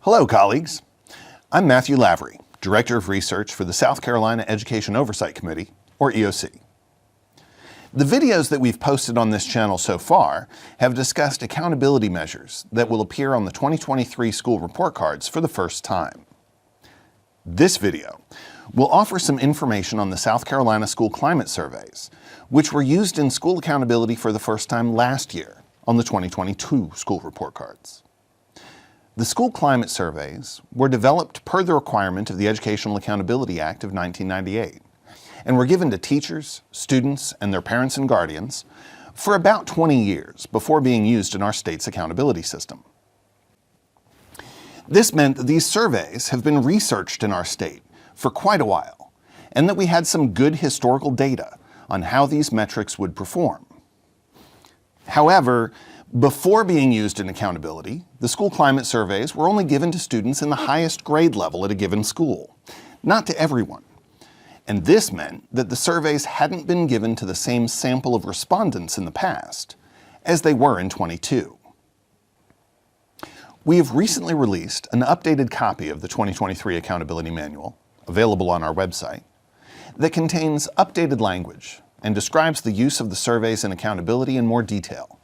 Hello, colleagues. I'm Matthew Lavery, Director of Research for the South Carolina Education Oversight Committee, or EOC. The videos that we've posted on this channel so far have discussed accountability measures that will appear on the 2023 school report cards for the first time. This video will offer some information on the South Carolina school climate surveys, which were used in school accountability for the first time last year on the 2022 school report cards. The school climate surveys were developed per the requirement of the Educational Accountability Act of 1998 and were given to teachers, students, and their parents and guardians for about 20 years before being used in our state's accountability system. This meant that these surveys have been researched in our state for quite a while, and that we had some good historical data on how these metrics would perform. However, before being used in accountability, the school climate surveys were only given to students in the highest grade level at a given school, not to everyone. And this meant that the surveys hadn't been given to the same sample of respondents in the past as they were in 22. We have recently released an updated copy of the 2023 Accountability Manual, available on our website, that contains updated language and describes the use of the surveys in accountability in more detail,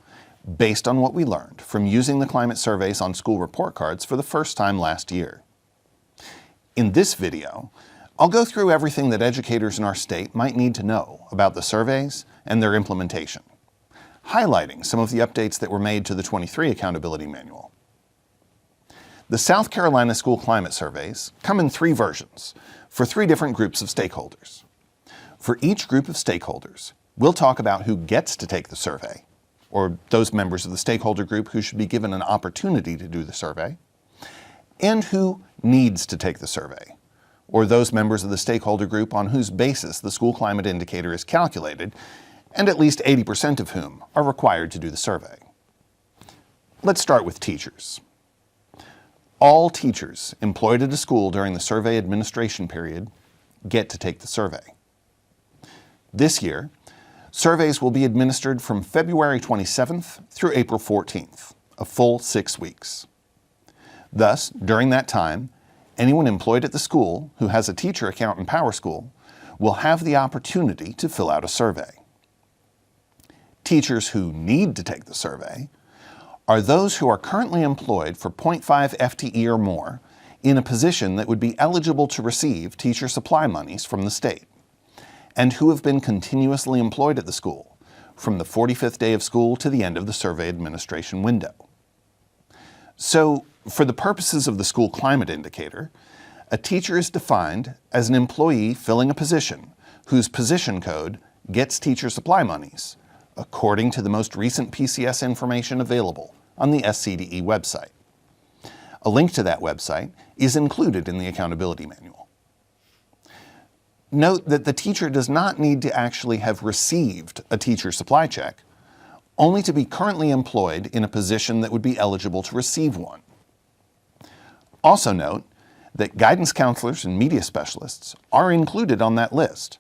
based on what we learned from using the climate surveys on school report cards for the first time last year. In this video, I'll go through everything that educators in our state might need to know about the surveys and their implementation, highlighting some of the updates that were made to the 23 Accountability Manual. The South Carolina school climate surveys come in 3 versions for 3 different groups of stakeholders. For each group of stakeholders, we'll talk about who gets to take the survey, or those members of the stakeholder group who should be given an opportunity to do the survey, and who needs to take the survey, or those members of the stakeholder group on whose basis the school climate indicator is calculated, and at least 80% of whom are required to do the survey. Let's start with teachers. All teachers employed at a school during the survey administration period get to take the survey. This year, surveys will be administered from February 27th through April 14th, a full 6 weeks. Thus, during that time, anyone employed at the school who has a teacher account in PowerSchool will have the opportunity to fill out a survey. Teachers who need to take the survey are those who are currently employed for 0.5 FTE or more in a position that would be eligible to receive teacher supply monies from the state, and who have been continuously employed at the school from the 45th day of school to the end of the survey administration window. So, for the purposes of the school climate indicator, a teacher is defined as an employee filling a position whose position code gets teacher supply monies, according to the most recent PCS information available on the SCDE website. A link to that website is included in the Accountability Manual. Note that the teacher does not need to actually have received a teacher supply check, only to be currently employed in a position that would be eligible to receive one. Also note that guidance counselors and media specialists are included on that list.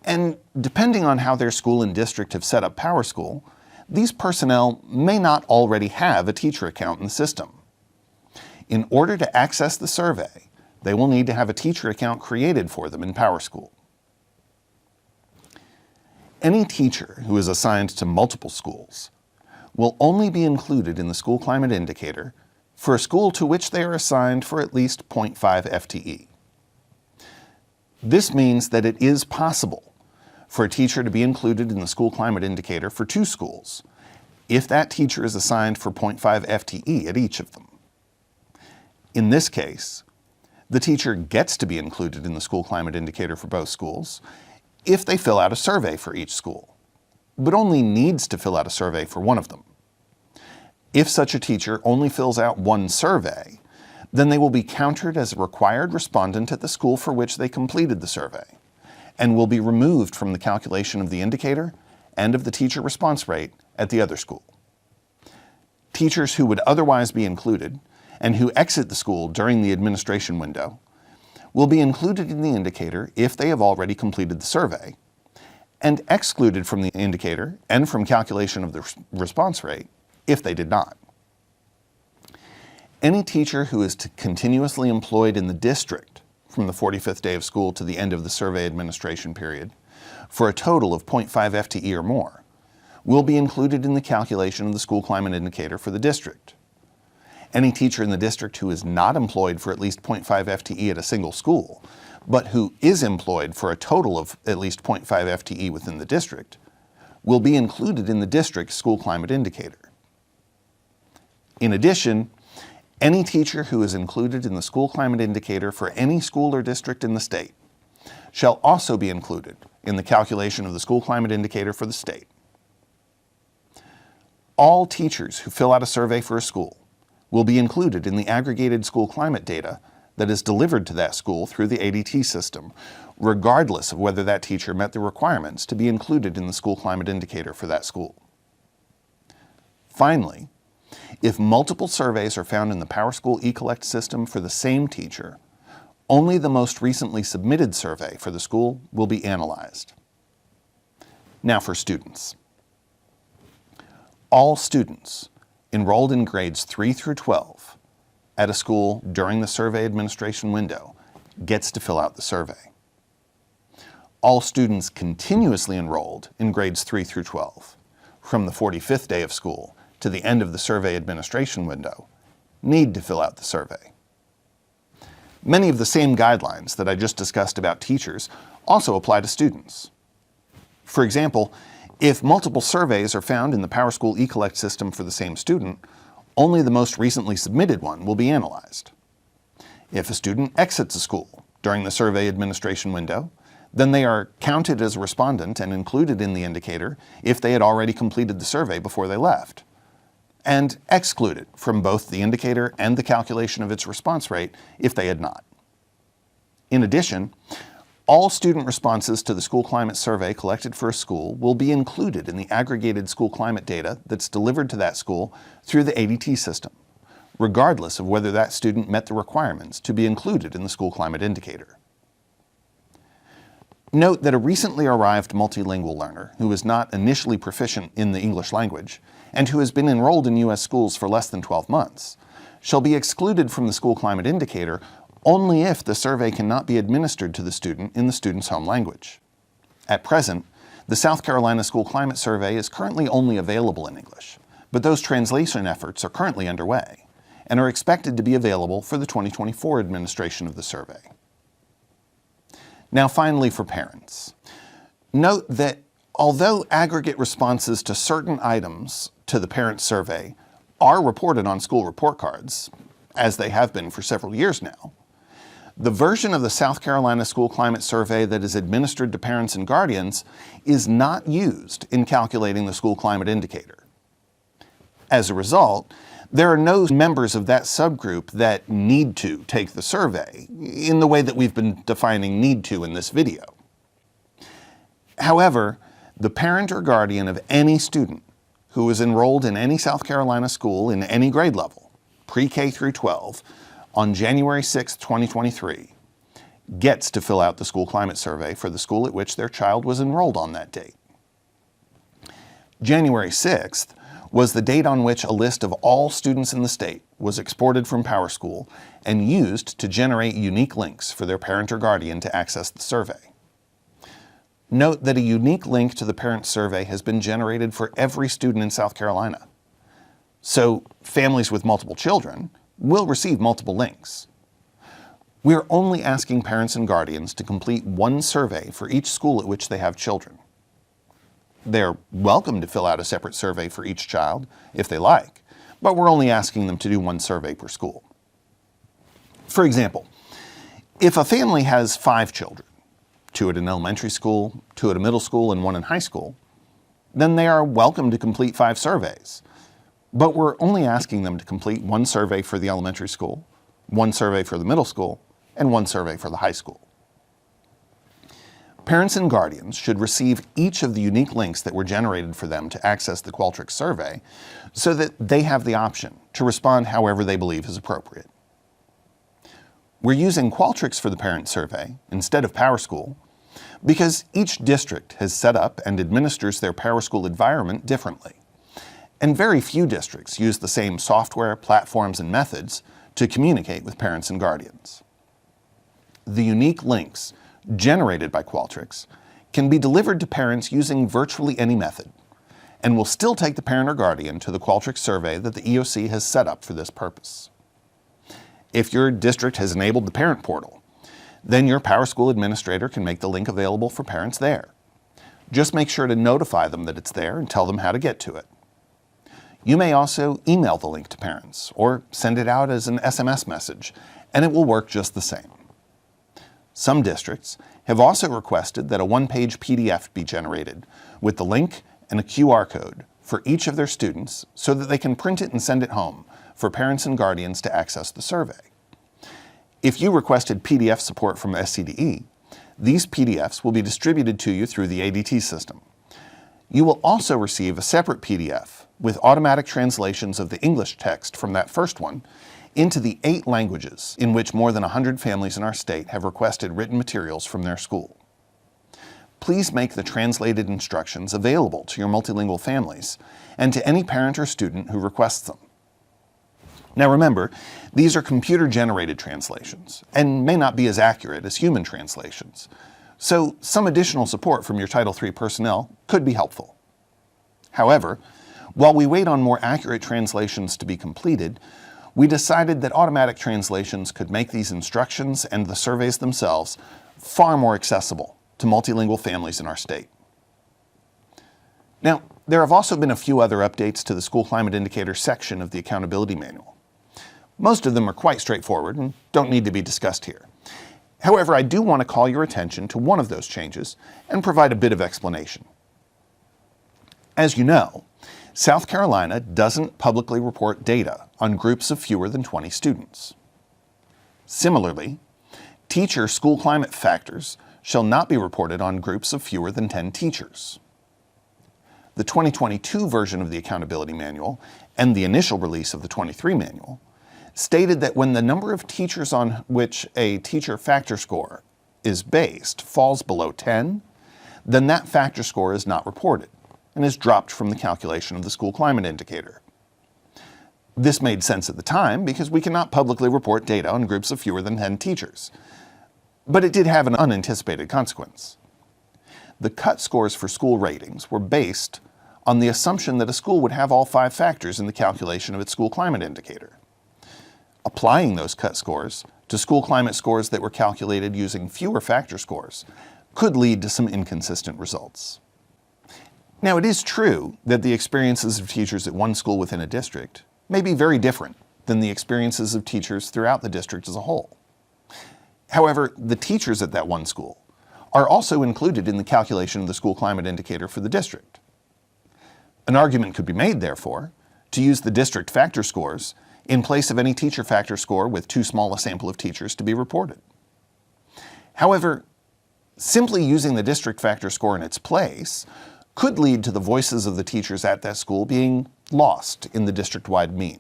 And depending on how their school and district have set up PowerSchool, these personnel may not already have a teacher account in the system. In order to access the survey, they will need to have a teacher account created for them in PowerSchool. Any teacher who is assigned to multiple schools will only be included in the school climate indicator for a school to which they are assigned for at least 0.5 FTE. This means that it is possible for a teacher to be included in the school climate indicator for 2 schools if that teacher is assigned for 0.5 FTE at each of them. In this case, the teacher gets to be included in the school climate indicator for both schools if they fill out a survey for each school, but only needs to fill out a survey for one of them. If such a teacher only fills out one survey, then they will be counted as a required respondent at the school for which they completed the survey, and will be removed from the calculation of the indicator and of the teacher response rate at the other school. Teachers who would otherwise be included and who exit the school during the administration window will be included in the indicator if they have already completed the survey, and excluded from the indicator and from calculation of the response rate if they did not. Any teacher who is continuously employed in the district from the 45th day of school to the end of the survey administration period for a total of 0.5 FTE or more will be included in the calculation of the school climate indicator for the district. Any teacher in the district who is not employed for at least 0.5 FTE at a single school, but who is employed for a total of at least 0.5 FTE within the district, will be included in the district's school climate indicator. In addition, any teacher who is included in the school climate indicator for any school or district in the state shall also be included in the calculation of the school climate indicator for the state. All teachers who fill out a survey for a school will be included in the aggregated school climate data that is delivered to that school through the ADT system, regardless of whether that teacher met the requirements to be included in the school climate indicator for that school. Finally, if multiple surveys are found in the PowerSchool eCollect system for the same teacher, only the most recently submitted survey for the school will be analyzed. Now for students. All students enrolled in grades 3 through 12 at a school during the survey administration window gets to fill out the survey. All students continuously enrolled in grades 3 through 12 from the 45th day of school to the end of the survey administration window need to fill out the survey. Many of the same guidelines that I just discussed about teachers also apply to students. For example, if multiple surveys are found in the PowerSchool eCollect system for the same student, only the most recently submitted one will be analyzed. If a student exits a school during the survey administration window, then they are counted as a respondent and included in the indicator if they had already completed the survey before they left, and excluded from both the indicator and the calculation of its response rate if they had not. In addition, all student responses to the school climate survey collected for a school will be included in the aggregated school climate data that's delivered to that school through the ADT system, regardless of whether that student met the requirements to be included in the school climate indicator. Note that a recently arrived multilingual learner who is not initially proficient in the English language and who has been enrolled in U.S. schools for less than 12 months shall be excluded from the school climate indicator only if the survey cannot be administered to the student in the student's home language. At present, the South Carolina School Climate Survey is currently only available in English, but those translation efforts are currently underway and are expected to be available for the 2024 administration of the survey. Now finally for parents. Note that although aggregate responses to certain items to the parent survey are reported on school report cards, as they have been for several years now, the version of the South Carolina School Climate Survey that is administered to parents and guardians is not used in calculating the school climate indicator. As a result, there are no members of that subgroup that need to take the survey in the way that we've been defining need to in this video. However, the parent or guardian of any student who is enrolled in any South Carolina school in any grade level, pre-K through 12, on January 6, 2023, gets to fill out the school climate survey for the school at which their child was enrolled on that date. January 6th was the date on which a list of all students in the state was exported from PowerSchool and used to generate unique links for their parent or guardian to access the survey. Note that a unique link to the parent survey has been generated for every student in South Carolina. So families with multiple children will receive multiple links. We are only asking parents and guardians to complete one survey for each school at which they have children. They are welcome to fill out a separate survey for each child if they like, but we're only asking them to do one survey per school. For example, if a family has 5 children, 2 at an elementary school, 2 at a middle school, and 1 in high school, then they are welcome to complete 5 surveys. But we're only asking them to complete one survey for the elementary school, one survey for the middle school, and one survey for the high school. Parents and guardians should receive each of the unique links that were generated for them to access the Qualtrics survey so that they have the option to respond however they believe is appropriate. We're using Qualtrics for the parent survey instead of PowerSchool because each district has set up and administers their PowerSchool environment differently. And very few districts use the same software, platforms, and methods to communicate with parents and guardians. The unique links generated by Qualtrics can be delivered to parents using virtually any method, and will still take the parent or guardian to the Qualtrics survey that the EOC has set up for this purpose. If your district has enabled the parent portal, then your PowerSchool administrator can make the link available for parents there. Just make sure to notify them that it's there and tell them how to get to it. You may also email the link to parents or send it out as an SMS message, and it will work just the same. Some districts have also requested that a one-page PDF be generated with the link and a QR code for each of their students so that they can print it and send it home for parents and guardians to access the survey. If you requested PDF support from SCDE, these PDFs will be distributed to you through the ADT system. You will also receive a separate PDF with automatic translations of the English text from that first one into the 8 languages in which more than 100 families in our state have requested written materials from their school. Please make the translated instructions available to your multilingual families and to any parent or student who requests them. Now remember, these are computer-generated translations and may not be as accurate as human translations, so some additional support from your Title III personnel could be helpful. However, while we wait on more accurate translations to be completed, we decided that automatic translations could make these instructions and the surveys themselves far more accessible to multilingual families in our state. Now, there have also been a few other updates to the School Climate Indicator section of the Accountability Manual. Most of them are quite straightforward and don't need to be discussed here. However, I do want to call your attention to one of those changes and provide a bit of explanation. As you know, South Carolina doesn't publicly report data on groups of fewer than 20 students. Similarly, teacher school climate factors shall not be reported on groups of fewer than 10 teachers. The 2022 version of the Accountability Manual and the initial release of the 23 Manual stated that when the number of teachers on which a teacher factor score is based falls below 10, then that factor score is not reported and is dropped from the calculation of the school climate indicator. This made sense at the time because we cannot publicly report data on groups of fewer than 10 teachers. But it did have an unanticipated consequence. The cut scores for school ratings were based on the assumption that a school would have all 5 factors in the calculation of its school climate indicator. Applying those cut scores to school climate scores that were calculated using fewer factor scores could lead to some inconsistent results. Now, it is true that the experiences of teachers at one school within a district may be very different than the experiences of teachers throughout the district as a whole. However, the teachers at that one school are also included in the calculation of the school climate indicator for the district. An argument could be made, therefore, to use the district factor scores in place of any teacher factor score with too small a sample of teachers to be reported. However, simply using the district factor score in its place could lead to the voices of the teachers at that school being lost in the district-wide mean.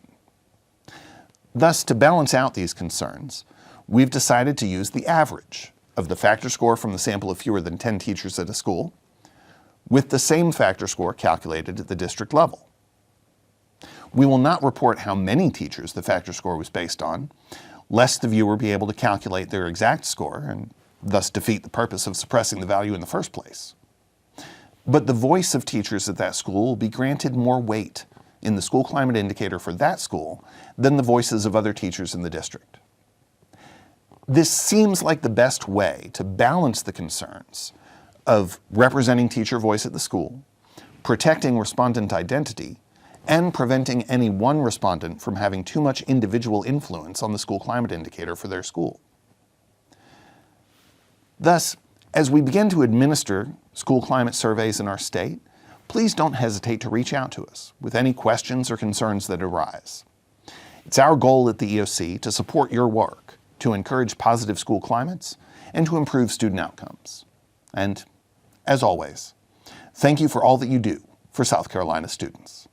Thus, to balance out these concerns, we've decided to use the average of the factor score from the sample of fewer than 10 teachers at a school with the same factor score calculated at the district level. We will not report how many teachers the factor score was based on, lest the viewer be able to calculate their exact score and thus defeat the purpose of suppressing the value in the first place. But the voice of teachers at that school will be granted more weight in the school climate indicator for that school than the voices of other teachers in the district. This seems like the best way to balance the concerns of representing teacher voice at the school, protecting respondent identity, and preventing any one respondent from having too much individual influence on the school climate indicator for their school. Thus, as we begin to administer school climate surveys in our state, please don't hesitate to reach out to us with any questions or concerns that arise. It's our goal at the EOC to support your work, to encourage positive school climates, and to improve student outcomes. And, as always, thank you for all that you do for South Carolina students.